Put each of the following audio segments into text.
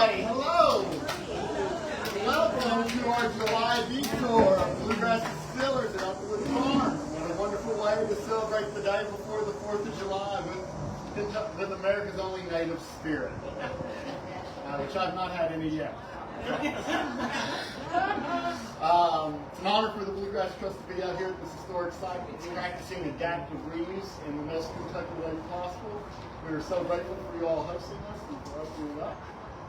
everybody. Hello. Welcome to our July deTour of Bluegrass Distillers at Elkwood Farm. What a wonderful way to celebrate the day before the 4th of July with America's only native spirit, which I've not had any yet. It's an honor for the Bluegrass Trust to be out here at this historic site. It's practicing adaptive reuse in the most Kentucky way possible. We are so grateful for you all hosting us and for opening it up.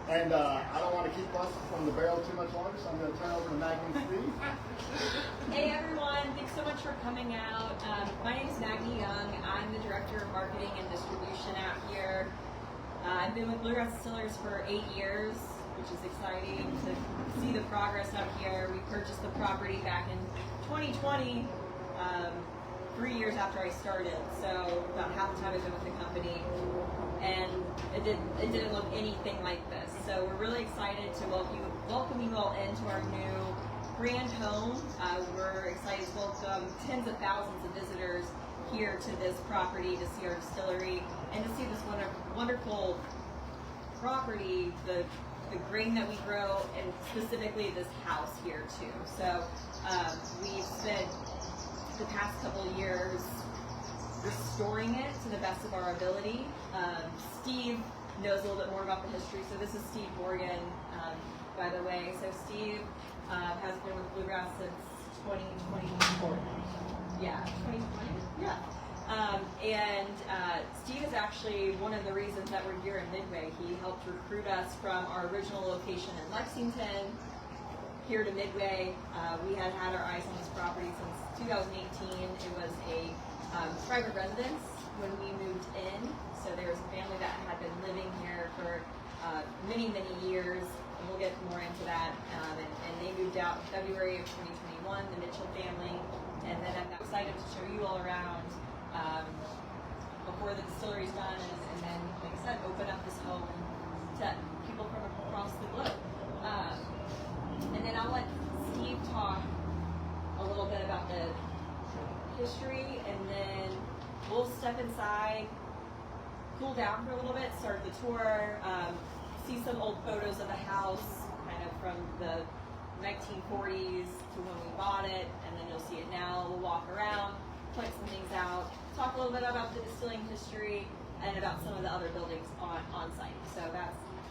And I don't want to keep us from the barrel too much longer, so I'm going to turn over to Maggie and Steve. Hey everyone, thanks so much for coming out. My name is Maggie Young. I'm the Director of Marketing and Distribution out here. I've been with Bluegrass Distillers for 8 years, which is exciting to see the progress out here. We purchased the property back in 2020, 3 years after I started, so about half the time I've been with the company, and it didn't look anything like this. So we're really excited to welcome you all into our new grand home. We're excited to welcome tens of thousands of visitors here to this property to see our distillery and to see this wonderful property, the grain that we grow, and specifically this house here too. So we've spent the past couple of years restoring it to the best of our ability. Steve knows a little bit more about the history, so this is Steve Morgan, by the way. So Steve has been with Bluegrass since 2020. Yeah, 2020? Yeah. Steve is actually one of the reasons that we're here in Midway. He helped recruit us from our original location in Lexington here to Midway. We had our eyes on this property since 2018. It was a private residence when we moved in. So there was a family that had been living here for many, many years. And we'll get more into that. And they moved out in February of 2021, the Mitchell family. And then I'm excited to show you all around before the distillery's done, and then, like I said, open up this home to people from across the globe. And then I'll let Steve talk a little bit about the history, and then we'll step inside, cool down for a little bit, start the tour, see some old photos of the house, kind of from the 1940s to when we bought it, and then you'll see it now. We'll walk around, point some things out, talk a little bit about the distilling history, and about some of the other buildings on site. So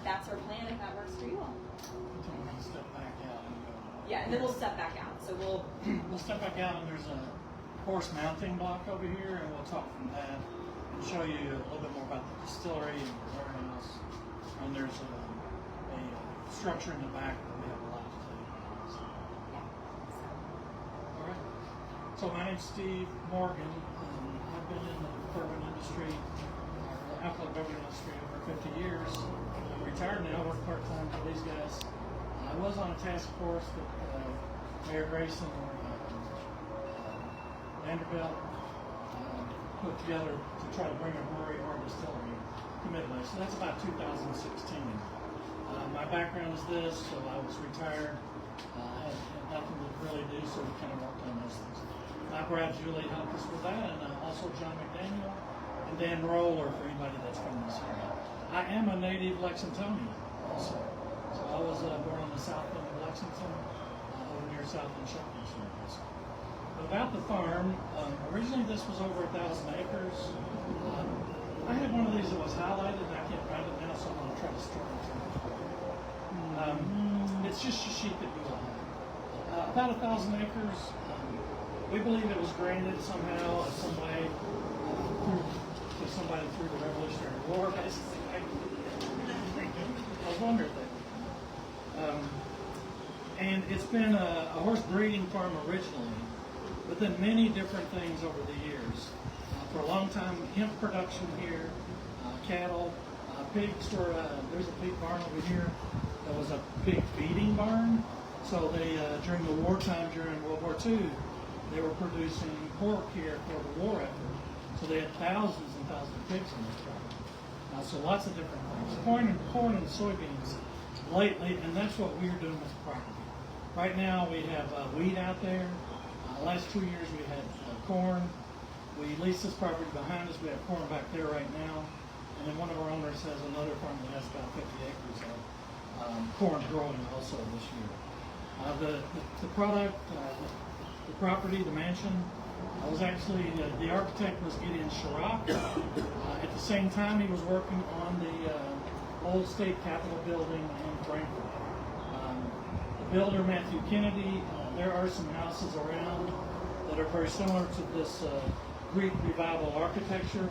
that's our plan, if that works for you all. Step back out and go. Yeah, and then we'll step back out. So we'll step back out, and there's a horse mounting block over here, and we'll talk from that and show you a little bit more about the distillery and the warehouse. And there's a structure in the back that we have a lot to tell you about. So. All right. So my name's Steve Morgan. I've been in the bourbon industry, or alcohol bourbon industry, over 50 years. I'm retired now. I work part-time for these guys. I was on a task force that Mayor Grayson or Vanderbilt put together to try to bring a brewery or a distillery to Midway. So that's about 2016. My background is this, so I was retired, had nothing to really do, so we kind of worked on those things. Brad Julie helped us with that, and also John McDaniel and Dan Roller for anybody that's from this area. I am a native Lexingtonian also. So I was born on the south end of Lexington, over near South End Shopping Center. But about the farm, originally this was over 1,000 acres. I had one of these that was highlighted, and I can't find it now, so I'm going to try to store it. It's just a sheet that you all have. About 1,000 acres. We believe it was granted somehow, some way, to somebody through the Revolutionary War, basically. I was wondering that. And it's been a horse breeding farm originally, but then many different things over the years. For a long time, hemp production here, cattle, pigs were, there's a pig barn over here that was a pig feeding barn. So they, during the wartime, during World War II, they were producing pork here for the war effort. So they had thousands and thousands of pigs on this property. So lots of different things. Corn and soybeans lately, and that's what we're doing with the property. Right now we have wheat out there. Last 2 years we had corn. We lease this property behind us. We have corn back there right now. And then one of our owners has another farm that has about 50 acres of corn growing also this year. The product, the property, the mansion, was actually, the architect was Gideon Chirac. At the same time, he was working on the old state capitol building in Frankfurt. The builder, Matthew Kennedy, there are some houses around that are very similar to this Greek revival architecture.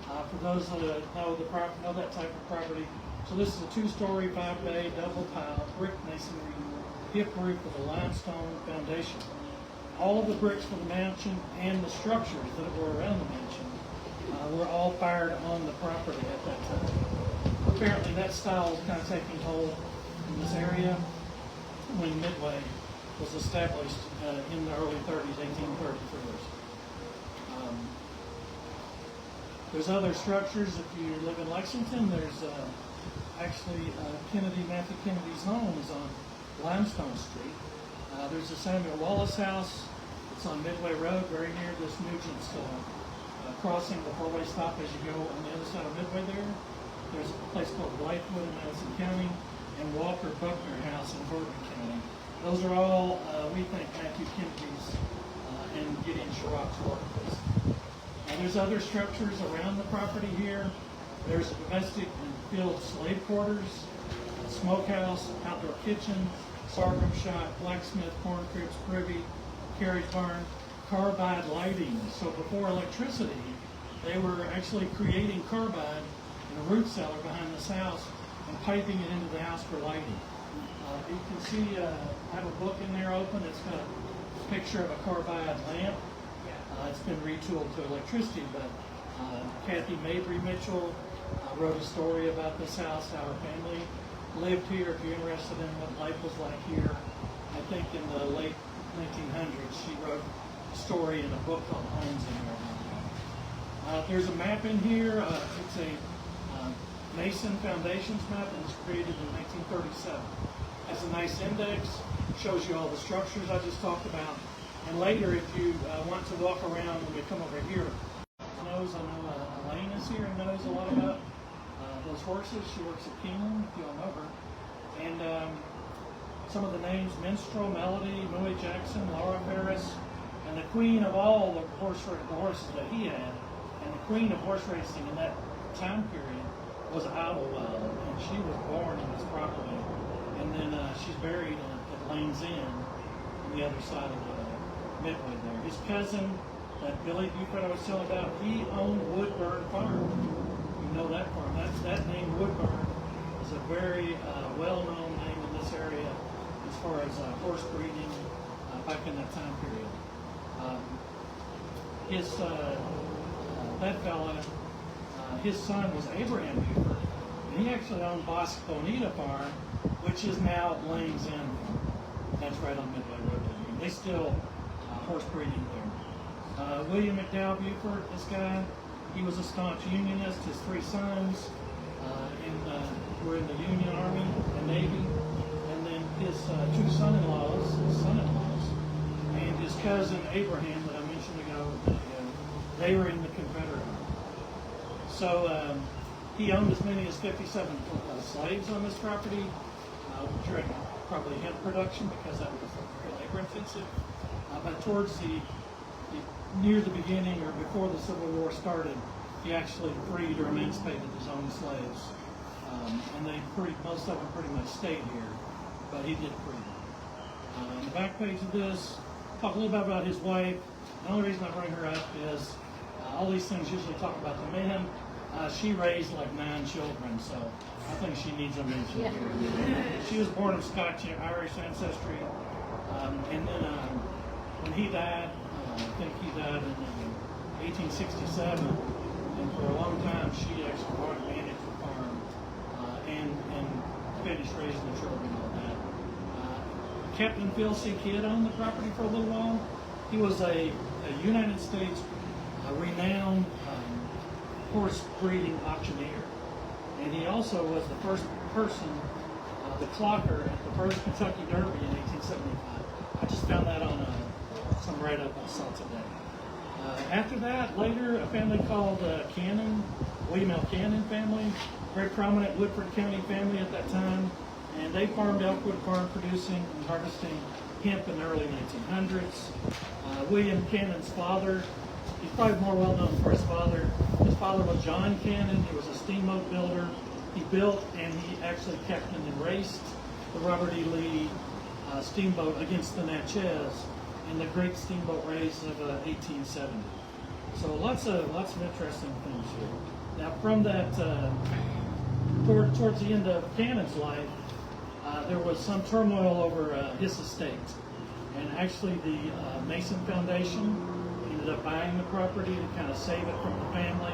For those that know that type of property, so this is a 2-story, 5-bay, double tile, brick masonry, hip roof with a limestone foundation. All of the bricks for the mansion and the structures that were around the mansion were all fired on the property at that time. Apparently that style was kind of taking hold in this area when Midway was established in the early 30s, 1833. There's other structures. If you live in Lexington, there's actually Matthew Kennedy's home is on Limestone Street. There's the Samuel Wallace House. It's on Midway Road, very near this Nugent's crossing, the 4-way stop as you go on the other side of Midway there. There's a place called Blythewood in Madison County, and Walker Buckner House in Bourbon County. Those are all, we think, Matthew Kennedy's and Gideon Chirac's workplace. There's other structures around the property here. There's a domestic and field slave quarters, a smokehouse, outdoor kitchen, sorghum shop, blacksmith, corn cribs, privy, carriage barn, carbide lighting. So before electricity, they were actually creating carbide in a root cellar behind this house and piping it into the house for lighting. You can see, I have a book in there open. It's got a picture of a carbide lamp. It's been retooled to electricity, but Kathy Mabry Mitchell wrote a story about this house, how her family lived here. If you're interested in what life was like here, I think in the late 1900s, she wrote a story in a book called Homes in Here. There's a map in here. It's a Mason Foundations map that was created in 1937. Has a nice index, shows you all the structures I just talked about. And later, if you want to walk around when we come over here, I know Elaine is here and knows a lot about those horses. She works at Keeneland, if you all know her. And some of the names, Minstrel, Melody, Mouey Jackson, Laura Ferris, and the queen of all the horses that he had, and the queen of horse racing in that time period was Idlewild, and she was born on this property. And then she's buried at Lane's Inn on the other side of the Midway there. His cousin, that Billy Buford I was telling about, he owned Woodburn Farm. You know that farm. That name Woodburn is a very well-known name in this area as far as horse breeding back in that time period. That fella, his son was Abraham Buford, and he actually owned Bosque Bonita Farm, which is now Lane's Inn. That's right on Midway Road. They still horse breeding there. William McDowell Buford, this guy, he was a staunch Unionist. His 3 sons were in the Union Army and Navy. And then his 2 son-in-laws, and his cousin Abraham that I mentioned ago, they were in the Confederate Army. So he owned as many as 57 slaves on this property, during probably hemp production because that was very labor intensive. But towards near the beginning or before the Civil War started, he actually freed or emancipated his own slaves. And most of them pretty much stayed here, but he did free them. On the back page of this, talk a little bit about his wife. The only reason I bring her up is all these things usually talk about the men. She raised like 9 children, so I think she needs a mention here. She was born of Scotch-Irish ancestry, and then when he died, I think he died in 1867, and for a long time she actually managed the farm and finished raising the children and all that. Captain Phil C. Kidd owned the property for a little while. He was a United States renowned horse breeding auctioneer, and he also was the first person, the clocker at the first Kentucky Derby in 1875. I just found that on some write-up I saw today. After that, later, a family called Cannon, William L. Cannon family, very prominent Woodford County family at that time, and they farmed Elkwood Farm, producing and harvesting hemp in the early 1900s. William Cannon's father, he's probably more well known for his father. His father was John Cannon. He was a steamboat builder. He built and he actually captained and raced the Robert E. Lee steamboat against the Natchez in the great steamboat race of 1870. So lots of interesting things here. Now from that, towards the end of Cannon's life, there was some turmoil over his estate. And actually the Mason Foundation ended up buying the property to kind of save it from the family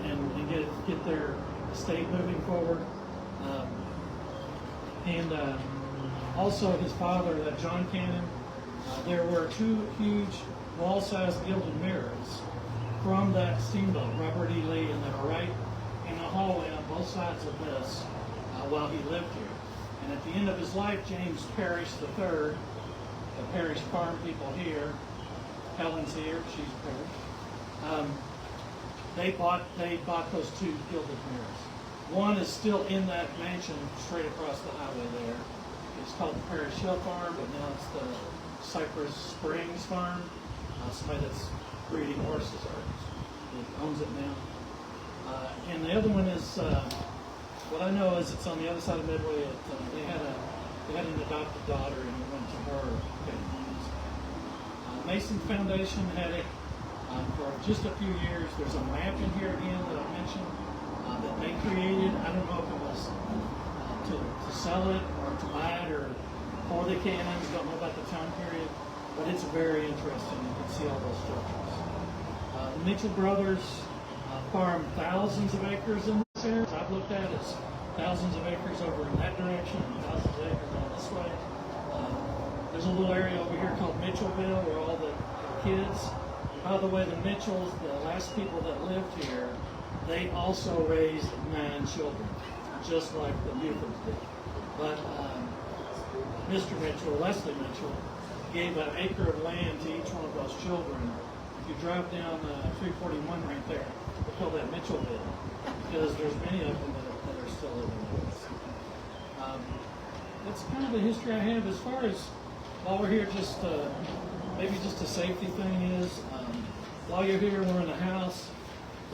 and get their estate moving forward. Also his father, John Cannon, there were two huge wall-sized gilded mirrors from that steamboat, Robert E. Lee, and they were right in the hallway on both sides of this while he lived here. And at the end of his life, James Parrish III, the Parrish farm people here, Helen's here, she's Parrish, they bought those two gilded mirrors. One is still in that mansion straight across the highway there. It's called the Parrish Hill Farm, but now it's the Cypress Springs Farm. Somebody that's breeding horses that owns it now. And the other one is, what I know is it's on the other side of Midway. They had an adopted daughter, and it went to her families. Mason Foundation had it for just a few years. There's a map in here again that I mentioned that they created. I don't know if it was to sell it or to buy it or for the Cannons. Don't know about the time period, but it's very interesting. You can see all those structures. The Mitchell brothers farm thousands of acres in this area. I've looked at it, thousands of acres over in that direction and thousands of acres down this way. There's a little area over here called Mitchellville where all the kids, by the way, the Mitchells, the last people that lived here, they also raised 9 children, just like the Bufords did. But Mr. Mitchell, Leslie Mitchell, gave an acre of land to each one of those children. If you drive down 341 right there, we call that Mitchellville, because there's many of them that are still living there. That's kind of the history I have. As far as, while we're here, just maybe just a safety thing is, while you're here, we're in the house.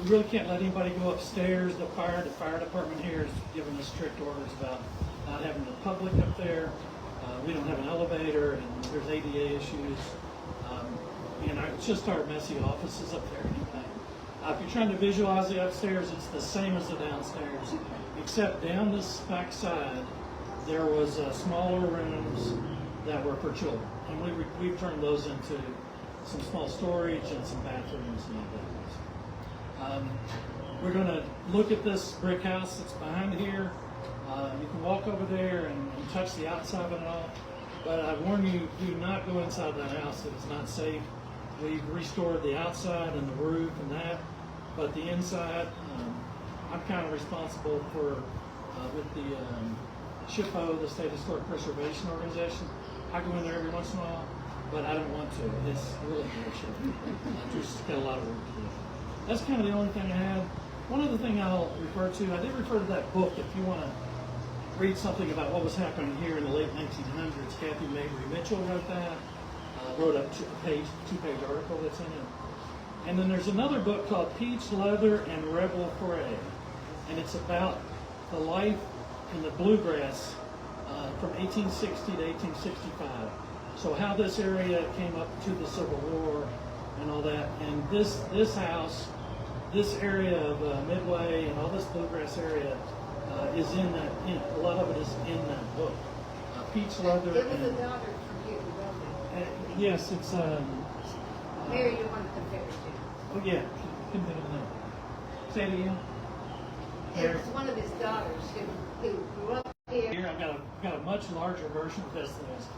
We really can't let anybody go upstairs. The fire department here has given us strict orders about not having the public up there. We don't have an elevator, and there's ADA issues. And it's just our messy offices up there. If you're trying to visualize the upstairs, it's the same as the downstairs, except down this back side, there was smaller rooms that were for children. And we've turned those into some small storage and some bathrooms and all that. We're going to look at this brick house that's behind here. You can walk over there and touch the outside of it all. But I warn you, do not go inside that house. It is not safe. We've restored the outside and the roof and that. But the inside, I'm kind of responsible for, with the SHPO, the State Historic Preservation Organization. I go in there every once in a while, but I don't want to. It's really bullshit. I just got a lot of work to do. That's kind of the only thing I had. One other thing I'll refer to, I did refer to that book if you want to read something about what was happening here in the late 1900s. Kathy Mabry Mitchell wrote that, wrote a two-page article that's in it. And then there's another book called Peach, Leather, and Rebel Fray. And it's about the life in the Bluegrass from 1860 to 1865. So how this area came up to the Civil War and all that. And this house, this area of Midway and all this Bluegrass area is in that, a lot of it is in that book. Peach, Leather, It was a daughter from you, wasn't it? yes, it's Mary, you wanted to finish it. oh yeah, couldn't think of the name. Say it again. It was one of his daughters who grew up here. Here I've got a much larger version of this that has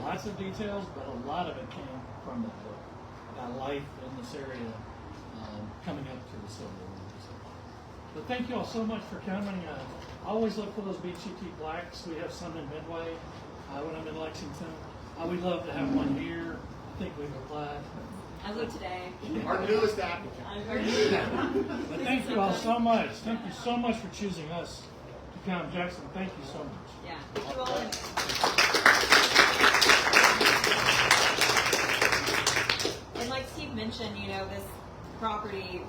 lots of details, but a lot of it came from that book about life in this area coming up to the Civil War. But thank you all so much for coming. I always look for those BGT plaques. We have some in Midway when I'm in Lexington. We'd love to have one here. I think we've applied. As of today. Our newest applicant. But thank you all so much. Thank you so much for choosing us to come. Jackson, thank you so much. Yeah. property,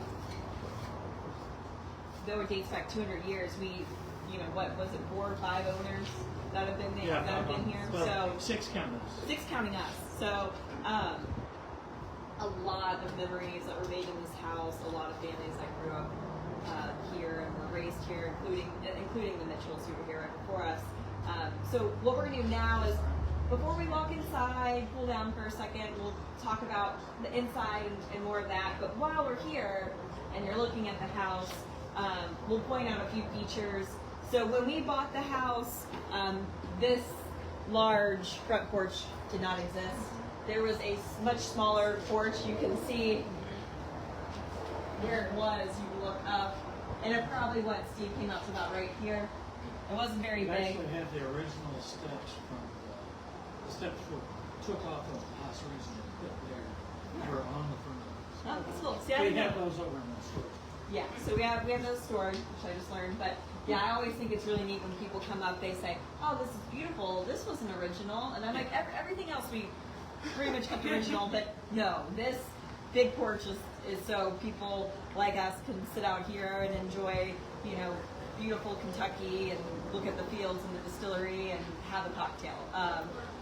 though it dates back 200 years, what was it, 4 or 5 owners that have been there, that have been here? Well, 6 counting us. 6 counting us. So a lot of memories that were made in this house. A lot of families that grew up here and were raised here, including the Mitchells who were here right before us. So what we're going to do now is, before we walk inside, cool down for a second, we'll talk about the inside and more of that. But while we're here and you're looking at the house, we'll point out a few features. So when we bought the house, this large front porch did not exist. There was a much smaller porch. You can see where it was. You can look up, and it probably Steve came up to about right here. It wasn't very We big. actually have the original steps from the steps were took off of the house originally put there. Were on the front. Oh, that's cool. See, I We didn't have know. those over in the store. Yeah, so we have those stored, which I just learned. But yeah, I always think it's really neat when people come up. They say, "Oh, this is beautiful. This wasn't original," and I'm like, "Everything else we pretty much kept original, but no, this big porch is so people like us can sit out here and enjoy, beautiful Kentucky and look at the fields and the distillery and have a cocktail."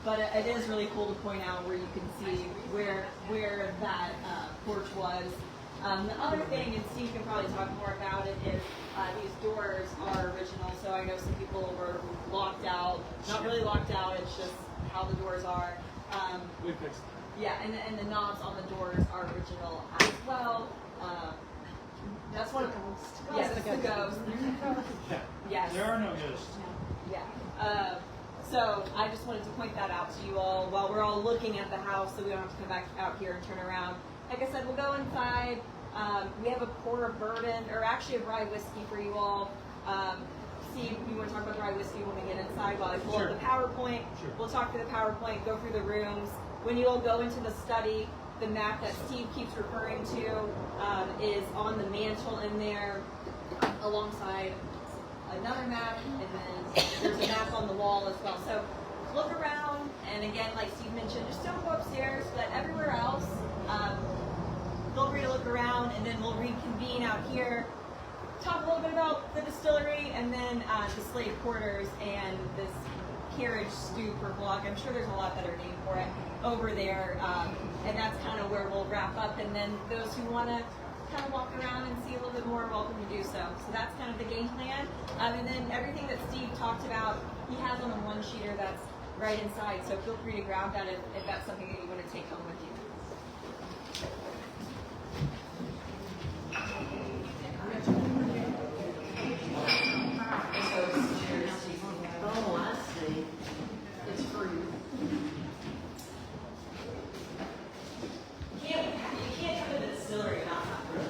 But it is really cool to point out where you can see where that porch was. The other thing, and Steve can probably talk more about it, is these doors are original. So I know some people were locked out. Not really locked out, it's just how the doors are. We fixed that. Yeah, and the knobs on the doors are original as well. That's one of the yes, the ghost. Yeah. Yes. There are no ghosts. Yeah. So I just wanted to point that out to you all while we're all looking at the house, so we don't have to come back out here and turn around. Like I said, we'll go inside. We have a pour of bourbon, or actually a rye whiskey for you all. Steve, you want to talk about rye whiskey when we get inside while I pull up the PowerPoint? Sure. We'll talk through the PowerPoint, go through the rooms. When you all go into the study, the map that Steve keeps referring to is on the mantle in there, alongside another map, and then there's a map on the wall as well. So look around, and again, like Steve mentioned, just don't go upstairs, but everywhere else, feel free to look around, and then we'll reconvene out here, talk a little bit about the distillery, and then the slave quarters and this carriage stoop or block. I'm sure there's a lot better name for it over there, and that's kind of where we'll wrap up. And then those who want to kind of walk around and see a little bit more are welcome to do so. So that's kind of the game plan. And then everything that Steve talked about, he has on a one-sheeter that's right inside. So feel free to grab that if that's something that you want to take home with you. Oh, I see. It's free. You can't come to the distillery and not have bourbon.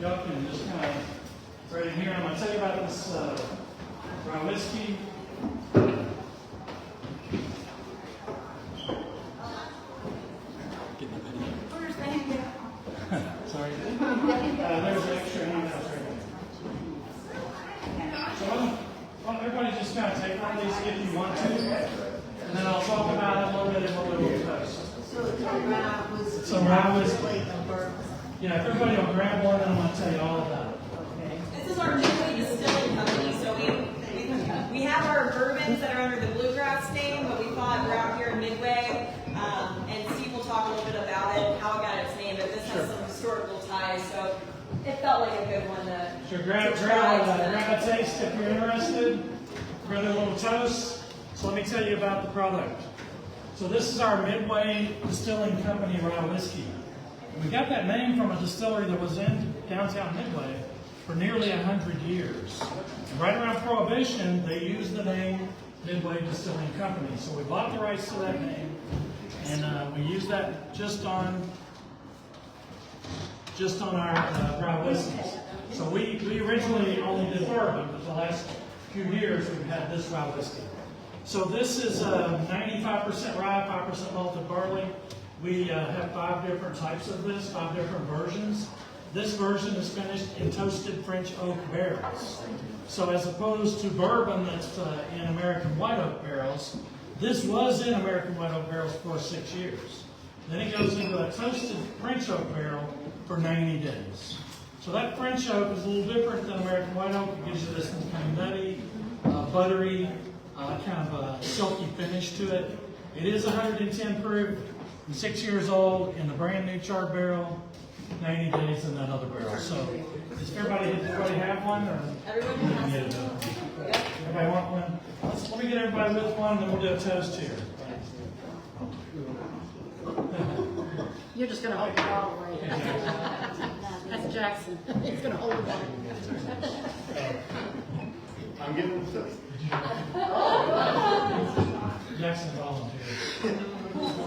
Y'all can just kind of right in here. I'm going to tell you about this rye whiskey. Where's the handout? Sorry. There's an extra handout right there. So why don't everybody just kind of take one of these if you want to, and then I'll talk about it a little bit and what we'll discuss. So it's a rye whiskey. Some rye whiskey. And bourbon. Yeah, if everybody will grab one, then I'm going to tell you all about it. Okay. This is our Midway distilling company, so we have our bourbons that are under the Bluegrass name, but we thought we're out here in Midway, and Steve will talk a little bit about it, how it got its name, but this has some historical ties, so it felt like a good one to Sure, grab try. a taste if you're interested. Grab a little toast. So let me tell you about the product. So this is our Midway Distilling Company rye whiskey. We got that name from a distillery that was in downtown Midway for nearly 100 years. And right around Prohibition, they used the name Midway Distilling Company. So we bought the rights to that name, and we used that just on our rye whiskeys. So we originally only did bourbon, but the last few years we've had this rye whiskey. So this is 95% rye, 5% malted barley. We have 5 different types of this, 5 different versions. This version is finished in toasted French oak barrels. So as opposed to bourbon that's in American white oak barrels, this was in American white oak barrels for 6 years. Then it goes into a toasted French oak barrel for 90 days. So that French oak is a little different than American white oak. It gives you this kind of nutty, buttery, kind of a silky finish to it. It is 110 proof, 6 years old in the brand new charred barrel, 90 days in that other barrel. So does everybody have one? Or Everyone has get it up? Everybody want one? Let me get everybody with one, then we'll do a toast here. You're just gonna hold it all the way. That's Jackson. He's gonna hold it all. I'm getting the toast. Jackson volunteered.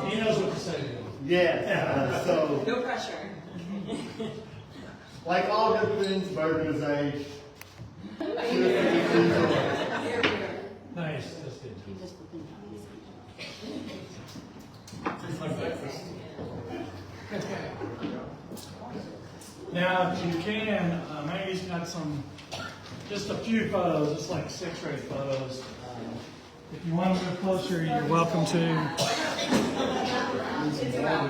He knows what to say. Yes, so no pressure. like all good things, bourbon is aged. Nice, that's good. Tastes like breakfast. Now, if you can, Maggie's got just a few photos, just like 6 or 8 photos. If you want to go closer, you're welcome to. It's about,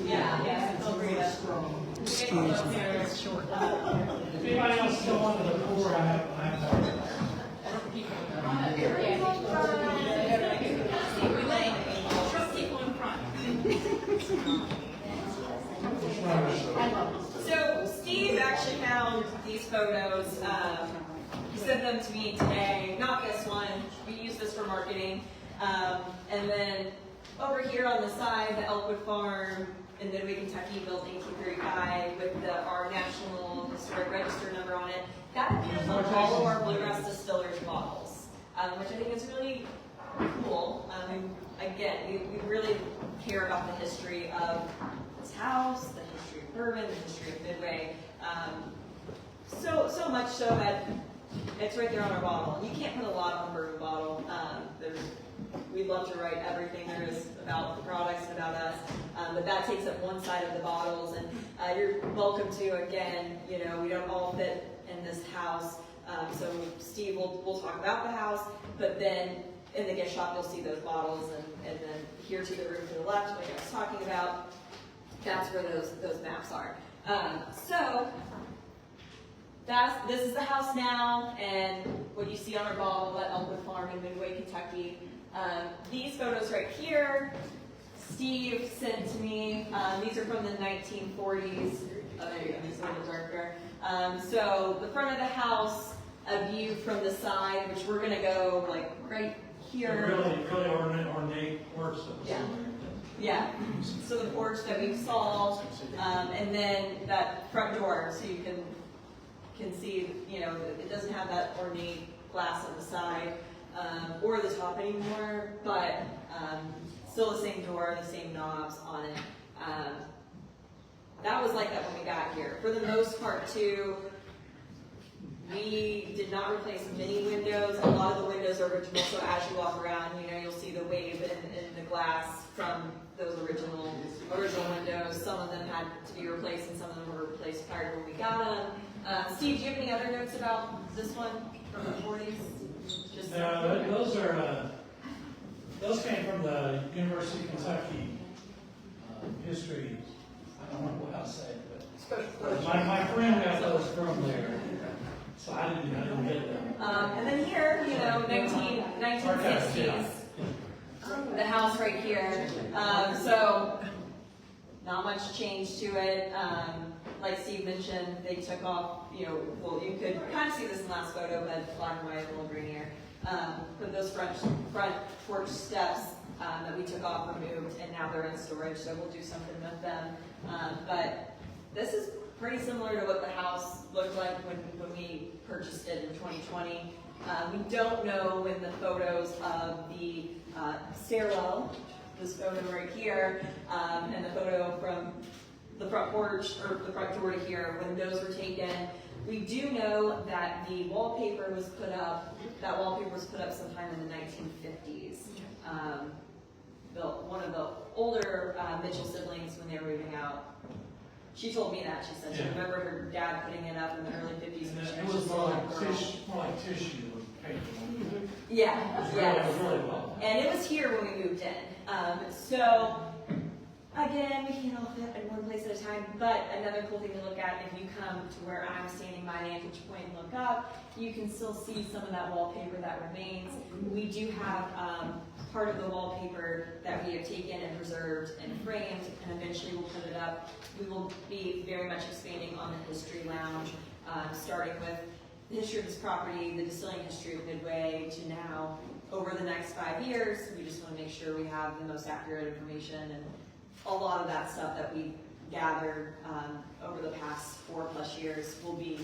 yeah, feel free to. Excuse me. If anybody else still wanted to pour, I have more. So Steve actually found these photos. He sent them to me today. Not this one. We use this for marketing. And then over here on the side, the Elkwood Farm in Midway, Kentucky, built 1835 with our National Historic Register number on it. That appears on all of our Bluegrass Distillers bottles, which I think is really cool. Again, we really care about the history of this house, the history of bourbon, the history of Midway. So much so that it's right there on our bottle. And you can't put a lot on a bourbon bottle. We'd love to write everything there is about the products and about us, but that takes up one side of the bottles. And you're welcome to, again, we don't all fit in this house. So Steve will talk about the house, but then in the gift shop you'll see those bottles, and then here to the room to the left, like I was talking about, that's where those maps are. So this is the house now, and what you see on our bottle at Elkwood Farm in Midway, Kentucky. These photos right here, Steve sent to me. These are from the 1940s. Oh, there you go. These are a little darker. So the front of the house, a view from the side, which we're going to go like right here. Really ornate porch. Yeah. So the porch that we saw, and then that front door, so you can see, it doesn't have that ornate glass on the side or the top anymore, but still the same door, the same knobs on it. That was like that when we got here. For the most part, too, we did not replace many windows. A lot of the windows are original, so as you walk around, you'll see the wave in the glass from those original windows. Some of them had to be replaced, and some of them were replaced prior to when we got them. Steve, do you have any other notes about this one from the 40s? Those came from the University of Kentucky history. I don't know how to say it, but my friend got those from there, so I didn't get them. And then here, 1960s, the house right here. So not much change to it. Like Steve mentioned, they took off, well, you could kind of see this in the last photo, but black and white, a little grainier. But those front porch steps that we took off removed, and now they're in storage, so we'll do something with them. But this is pretty similar to what the house looked like when we purchased it in 2020. We don't know when the photos of the stairwell, this photo right here, and the photo from the front porch, or the front door to here, when those were taken. We do know that the wallpaper was put up, sometime in the 1950s. One of the older Mitchell siblings, when they were moving out, she told me that. She said she remembered her dad putting it up in the early 50s. And it was more like tissue paper. Yeah, It was really well. And it was here when we moved in. Again, we can't all fit in one place at a time, but another cool thing to look at, if you come to where I'm standing, my vantage point, and look up, you can still see some of that wallpaper that remains. We do have part of the wallpaper that we have taken and preserved and framed, and eventually we'll put it up. We will be very much expanding on the history lounge, starting with the history of this property, the distilling history of Midway, to now, over the next 5 years, we just want to make sure we have the most accurate information, and a lot of that stuff that we gathered over the past 4+ years will be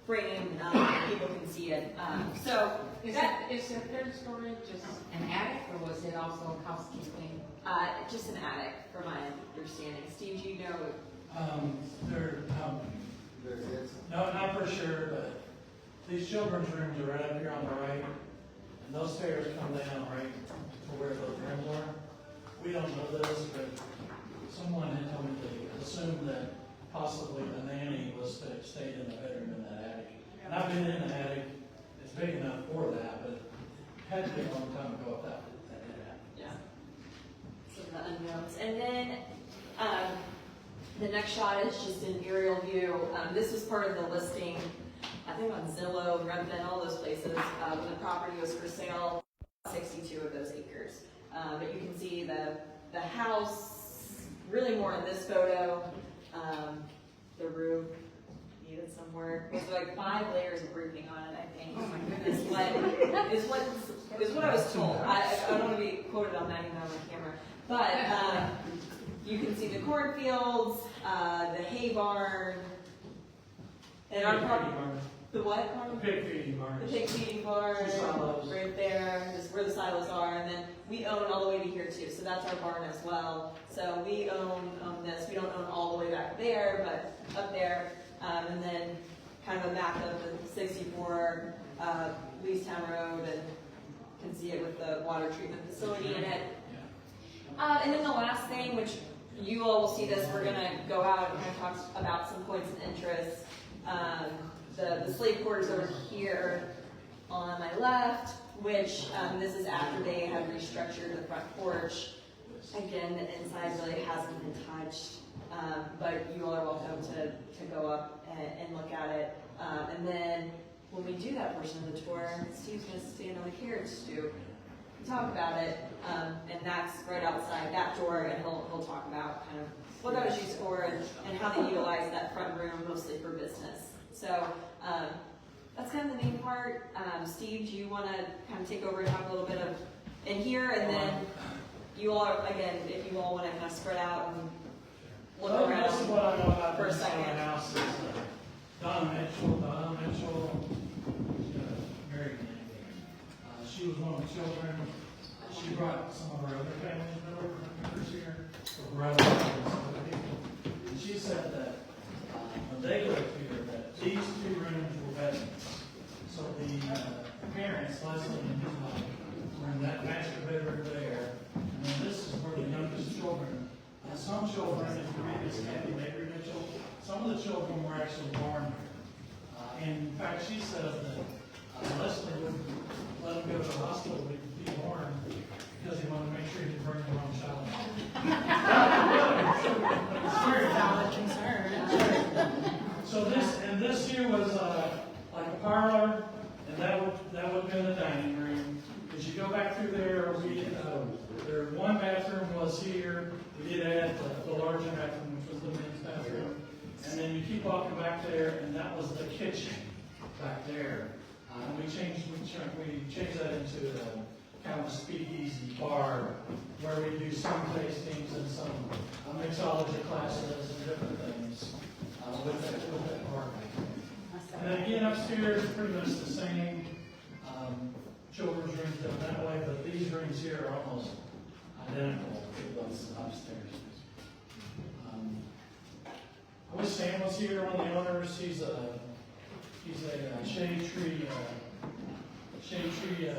framed, people can see it. So Is the third story just an attic, or was it also housekeeping? just an attic, from my understanding. Steve, do you know? No, not for sure, but these children's rooms are right up here on the right, and those stairs come down right to where those rooms are. We don't know this, but someone had told me they assumed that possibly the nanny stayed in the bedroom in that attic. And I've been in the attic, it's big enough for that, but it had to be a long time ago if that did happen. Yeah. Some of the unknowns. And then the next shot is just an aerial view. This was part of the listing, I think on Zillow, Redfin, all those places. When the property was for sale, 62 of those acres. But you can see the house, really more in this photo. The roof needed some work. There's like 5 layers of roofing on it, I think. Oh my goodness. Is what I was told. I don't want to be quoted on that even on my camera. But you can see the cornfields, the hay barn, and our property. The what barn? The pig feeding barn. The pig feeding barn, The silos. right there, is where the silos are, and then we own all the way to here too, so that's our barn as well. So we own this, we don't own all the way back there, but up there, and then kind of a map of the 64 Leestown Road, and you can see it with the water treatment facility in it. And then the last thing, which you all will see this, we're gonna go out and kind of talk about some points of interest. The slave quarters over here on my left, which this is after they had restructured the front porch. Again, the inside really hasn't been touched, but you all are welcome to go up and look at it. And then when we do that portion of the tour, Steve's going to stand on the carriage stoop and talk about it, and that's right outside that door, and he'll talk about kind of what that was used for and how they utilize that front room mostly for business. So that's kind of the main part. Steve, do you want to kind of take over and talk a little bit of in here, and then you all, again, if you all want to kind of spread out and look around Most of what I know about for a this second. house is Donna Mitchell, married me. She was one of the children. She brought some of her other family members here, her brothers and some other people. And she said that when they lived here, that these 2 rooms were bedrooms. So the parents, Leslie and his mother, were in that master bedroom there. And then this is where the youngest children, some children, if you read this Kathy Baker Mitchell, some of the children were actually born here. And in fact, she says that Leslie would let them go to the hospital to be born because he wanted to make sure he didn't bring the wrong child. Valid concern. So this here was like a parlor, and that would have been the dining room. As you go back through there, their one bathroom was here. We did add the larger bathroom, which was the men's bathroom. And then you keep walking back there, and that was the kitchen back there. And we changed that into kind of a speakeasy bar where we do some tastings and some mixology classes and different things with that bar. And then again, upstairs, pretty much the same. Children's rooms done that way, but these rooms here are almost identical to those upstairs. I wish Sam was here, one of the owners. He's a shade tree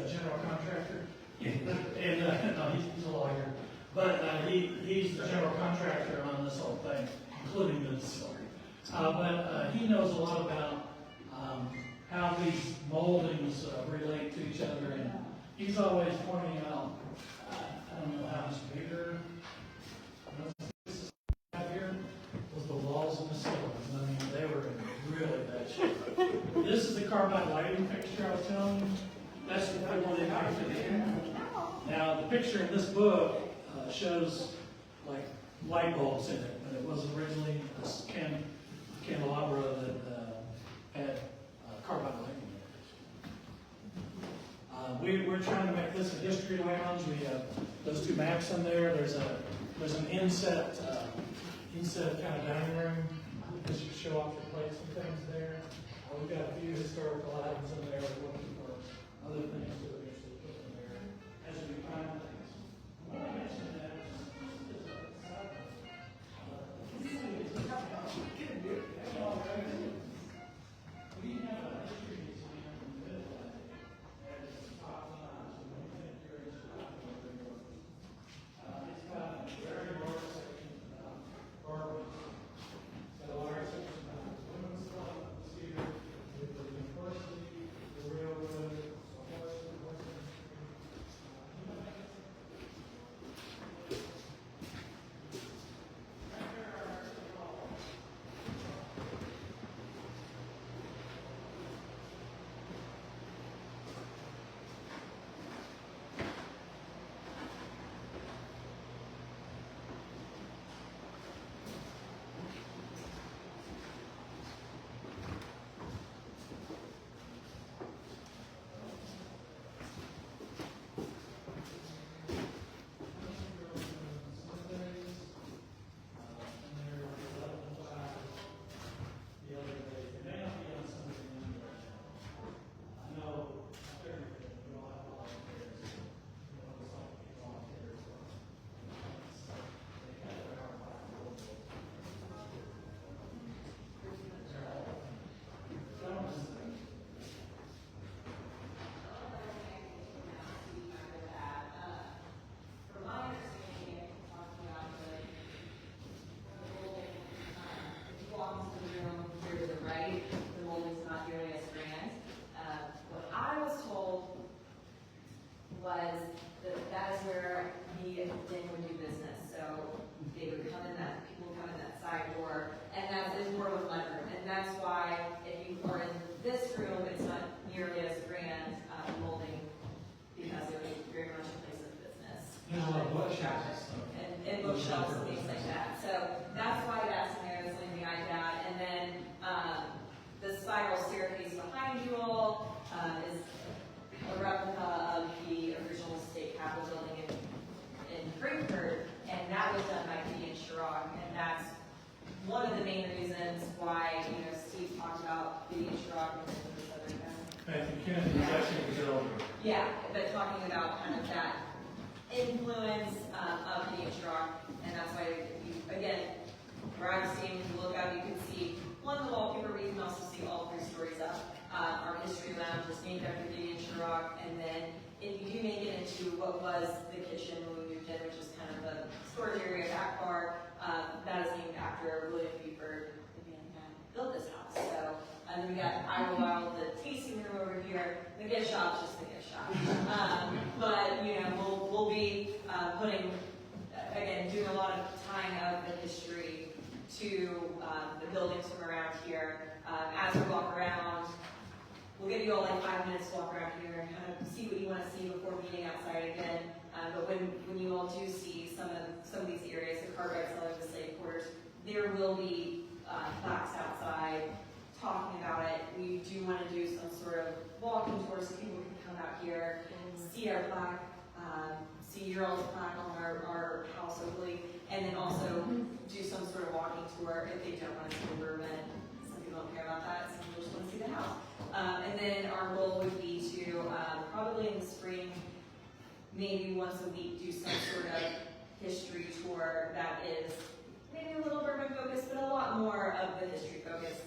general contractor. And no, he's a lawyer, but he's the general contractor on this whole thing, including the distillery. But he knows a lot about how these moldings relate to each other, and he's always pointing out, I don't know how much bigger this is the carbide lighting fixture I was telling you. That's before they painted it in. Now, the picture in this book shows like light bulbs in it, but it was originally this candelabra that had carbide lighting in it. We're trying to make this a history lounge. We have those two maps in there. There's an inset kind of dining room. Just to show off your plates and things there. We've got a few historical items in there. We're looking for other things to eventually put in there as we find things. I want to mention that we have a history museum in Midway that is top notch. And we think you're in Chicago. It's got a very large section about bourbon. It's got a large section about women's club, the theater, the university, the railroad, the horse industry. Bookshelves and things like that. So that's why that's in there, that's something behind that. And then the spiral staircase behind you all is a replica of the original state capitol building in Frankfurt, and that was done by Gideon Chirac, and that's one of the main reasons why Steve talked about Gideon Chirac and this other guy. Matthew Kennedy was actually the builder. Yeah, but talking about kind of that influence of the Chirac, and that's why, again, where I'm seeing, if you look out, you can see one wallpaper, but you can also see all 3 stories up. Our history lounge is named after Gideon Chirac, and then if you do make it into what was the kitchen when we moved in, which is kind of the storage area, back bar, that is named after William Buford, the man that built this house. So, and then we got Iowa Wild, the tasting room over here. The gift shop's just the gift shop. But we'll be putting, again, doing a lot of tying of the history to the buildings from around here. As we walk around, we'll give you all like 5 minutes to walk around here and kind of see what you want to see before meeting outside again. But when you all do see some of these areas, the carbide cellars, the slave quarters, there will be plaques outside talking about it. We do want to do some sort of walking tour so people can come out here and see our plaque, see your all's plaque on our house hopefully, and then also do some sort of walking tour if they don't want to see the bourbon. Some people don't care about that, some people just want to see the house. And then our goal would be to probably in the spring, maybe once a week, do some sort of history tour that is maybe a little bourbon focused, but a lot more of the history focus.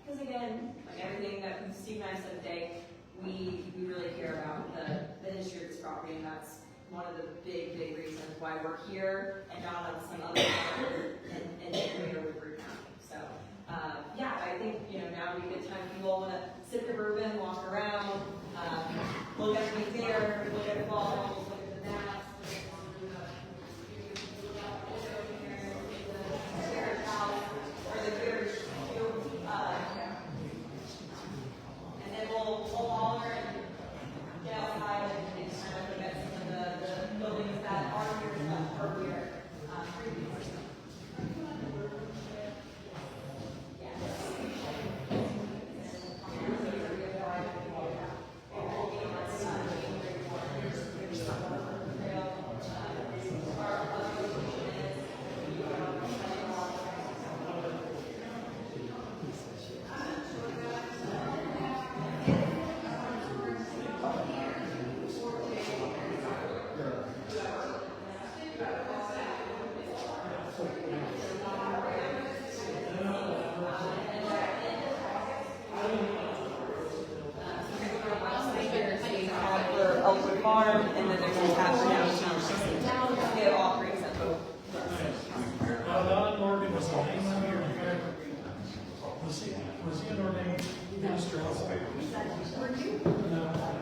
Because again, like everything that Steve and I said today, we really care about the history of this property, and that's one of the big reasons why we're here and not on some other farm in Midway or Woodbury County. So yeah, I think now would be a good time if you all want to sip your bourbon, walk around, look at the there, look at the bottles, look at the maps. For Elkwood Farm, and then there's a tab for downtown. It all brings up both. Don Morgan was the name of your was he an ordained minister also? No.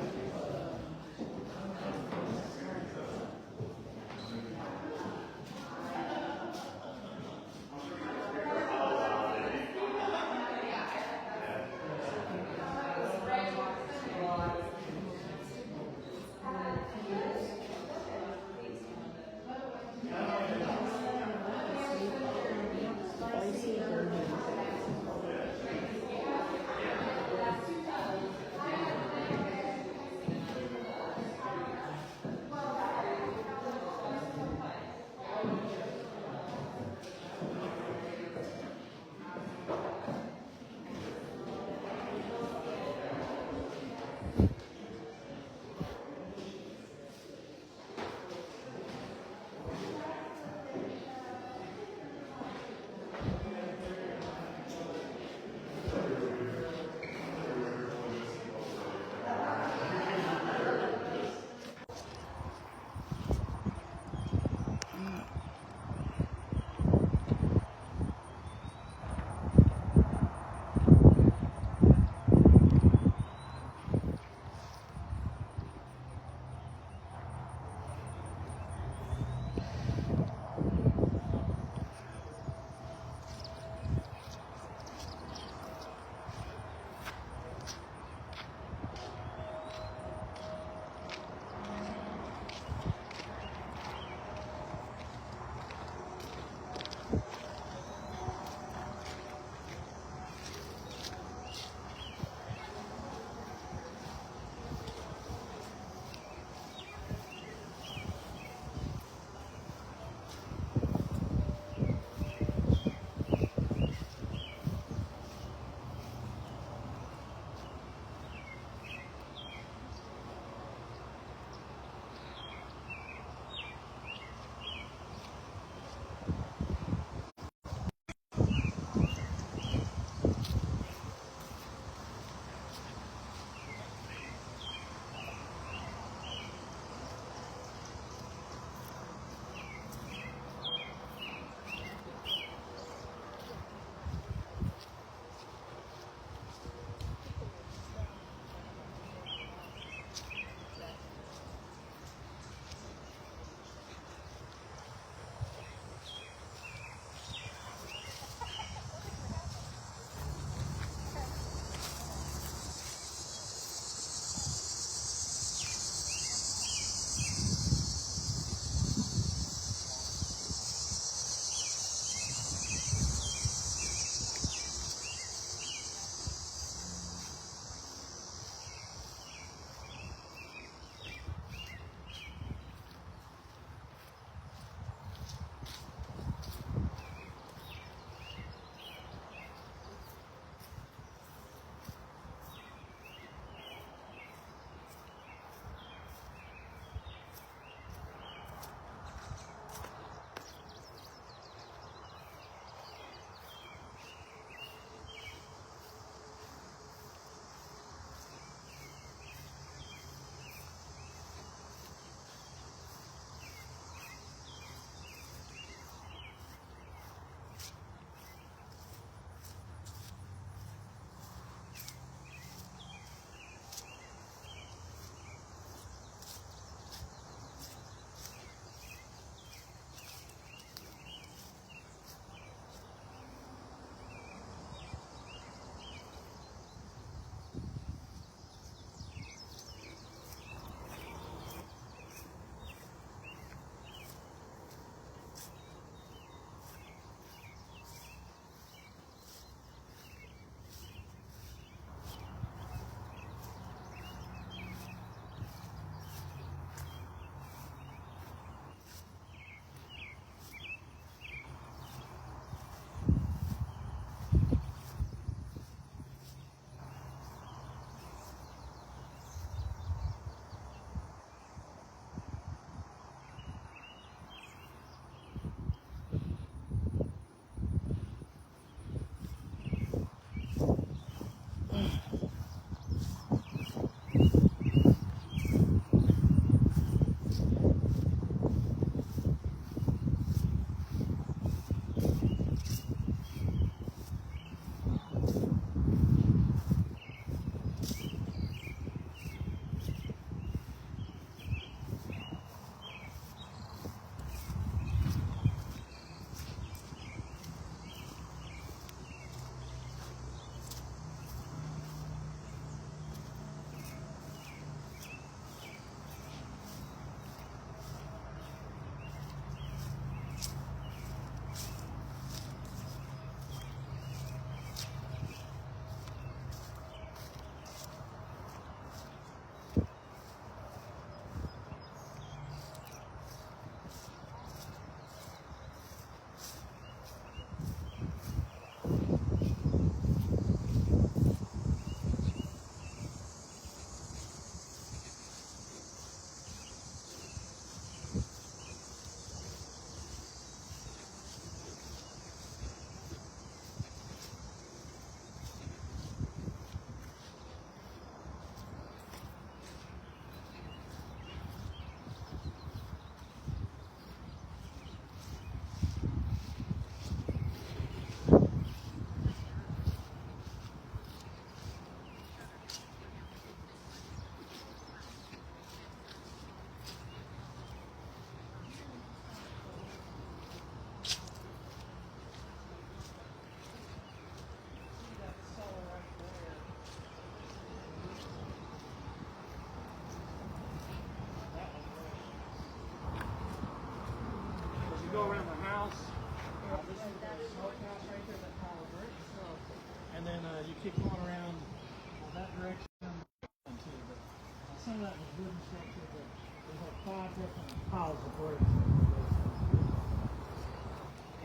some of that was wooden structure, but we have 5 different piles of bricks.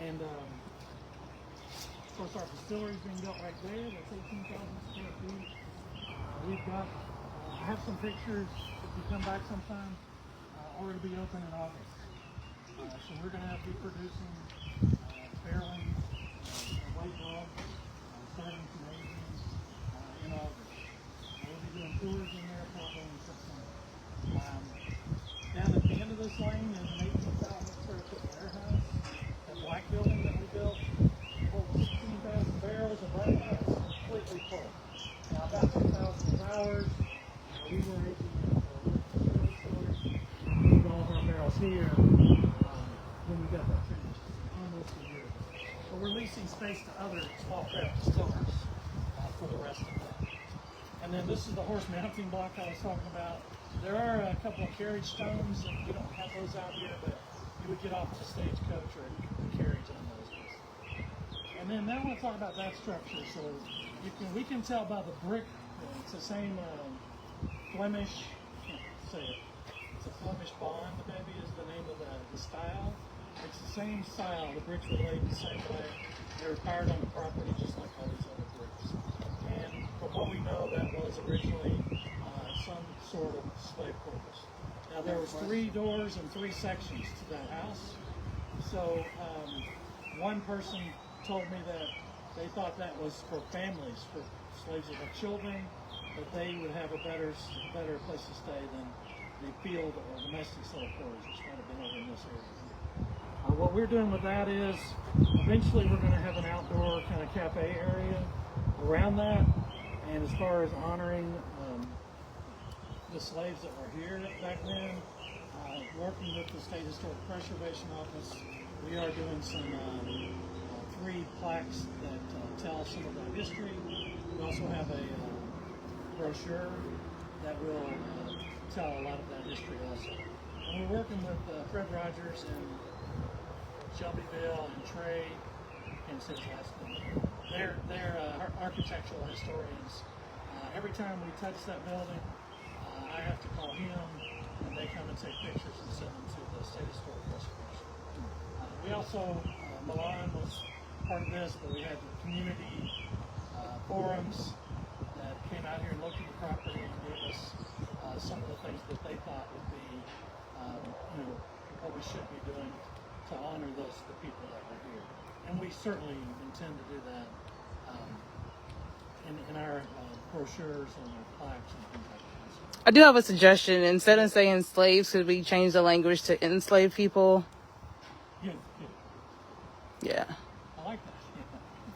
And of course, our distillery is being built right there. That's 18,000 square feet. We've got, I have some pictures if you come back sometime, or it'll be open in August. So we're going to have to be producing barreling white rum, starting from aging in August. We'll be doing tours in there probably in September. Down at the end of this lane is an 18,000 square foot warehouse. That black building that we built holds 16,000 barrels of white rum. It's completely full. Now about 2,000 hours. We were aging moved all of our barrels here when we got that finished almost a year ago. But we're leasing space to other small craft distillers for the rest of that. And then this is the horse mounting block I was talking about. There are a couple of carriage stones, and we don't have those out here, but you would get off at the stagecoach or the carriage on those. And then now I want to talk about that structure. So we can tell by the brick. It's the same Flemish. Can't say it. It's a Flemish bond, maybe is the name of the style. It's the same style. The bricks were laid the same way. They were fired on the property just like all these other bricks. And from what we know, that was originally some sort of slave quarters. Now there was 3 doors and 3 sections to that house. So one person told me that they thought that was for families, for slaves that had children, that they would have a better place to stay than the field or domestic slave quarters, which might have been over in this area. What we're doing with that is, eventually we're going to have an outdoor kind of cafe area around that. And as far as honoring the slaves that were here back then, working with the State Historic Preservation Office, we are doing some 3 plaques that tell some of that history. We also have a brochure that will tell a lot of that history also. And we're working with Fred Rogers and Shelbyville and Trey, and his last name. They're architectural historians. Every time we touch that building, I have to call him, and they come and take pictures and send them to the State Historic Preservation. We also, Milan was part of this, but we had the community forums that came out here and looked at the property and gave us some of the things that they thought would be, what we should be doing to honor the people that were here. And we certainly intend to do that in our brochures and our plaques and things like that. I do have a suggestion. Instead of saying slaves, could we change the language to enslaved people? Yeah. Yeah. I like that.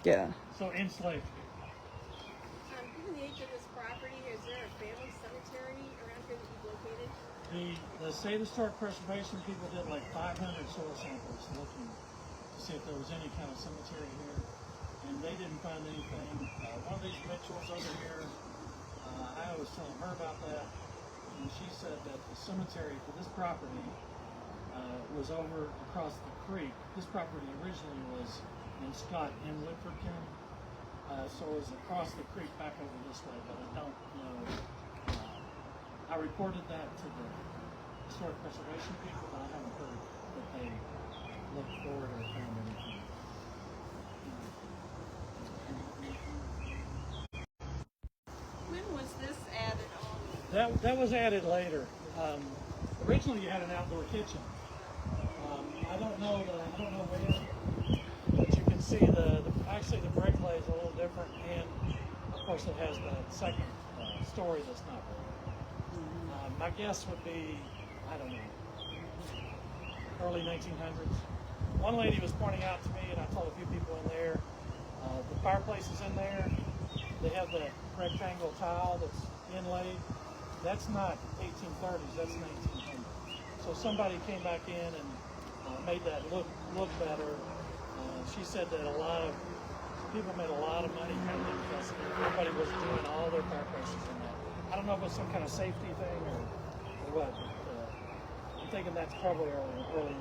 Yeah. So enslaved people. Given the age of this property, is there a family cemetery around here that you've located? The State Historic Preservation people did like 500 soil samples looking to see if there was any kind of cemetery here, and they didn't find anything. One of these Mitchells over here, I was telling her about that, and she said that the cemetery for this property was over across the creek. This property originally was in Scott and Woodford County, so it was across the creek back over this way, but I don't know. I reported that to the Historic Preservation people, but I haven't heard that they looked for it or found anything. When was this added on? That was added later. Originally, you had an outdoor kitchen. I don't know when, but you can see actually the brick lay is a little different, and of course it has the second story that's not there. My guess would be, I don't know, early 1900s. One lady was pointing out to me, and I told a few people in there, the fireplace is in there. They have the rectangle tile that's inlaid. That's not 1830s, that's 1900s. So somebody came back in and made that look better. She said that a lot of people made a lot of money kind of because everybody was doing all their fireplaces in that. I don't know if it's some kind of safety thing or what. But, I'm thinking that's probably early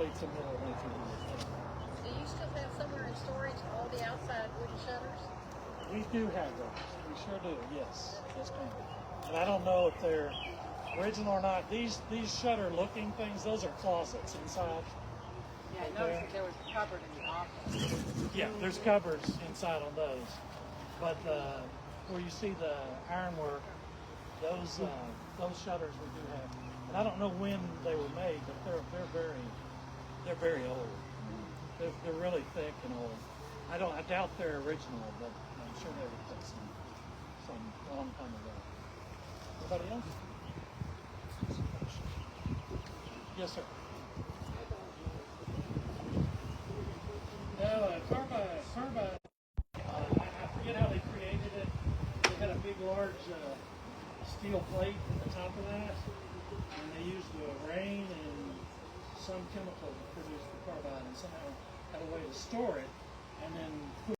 to middle 1900s. Do you still have somewhere in storage all the outside wooden shutters? We do have those. We sure do. Yes. Yes, ma'am. and I don't know if they're original or not. These shutter-looking things, those are closets inside. Yeah, I noticed that there was a cupboard in the office. Yeah, there's cupboards inside on those, but where you see the ironwork, those shutters we do have, and I don't know when they were made, but they're very old. They're really thick and old. I doubt they're original, but I'm sure they were put some long time ago. Anybody else? Yes, sir. No, carbide. I forget how they created it. They had a big, large steel plate at the top of that, and they used rain and some chemical to produce the carbide, and somehow had a way to store it, and then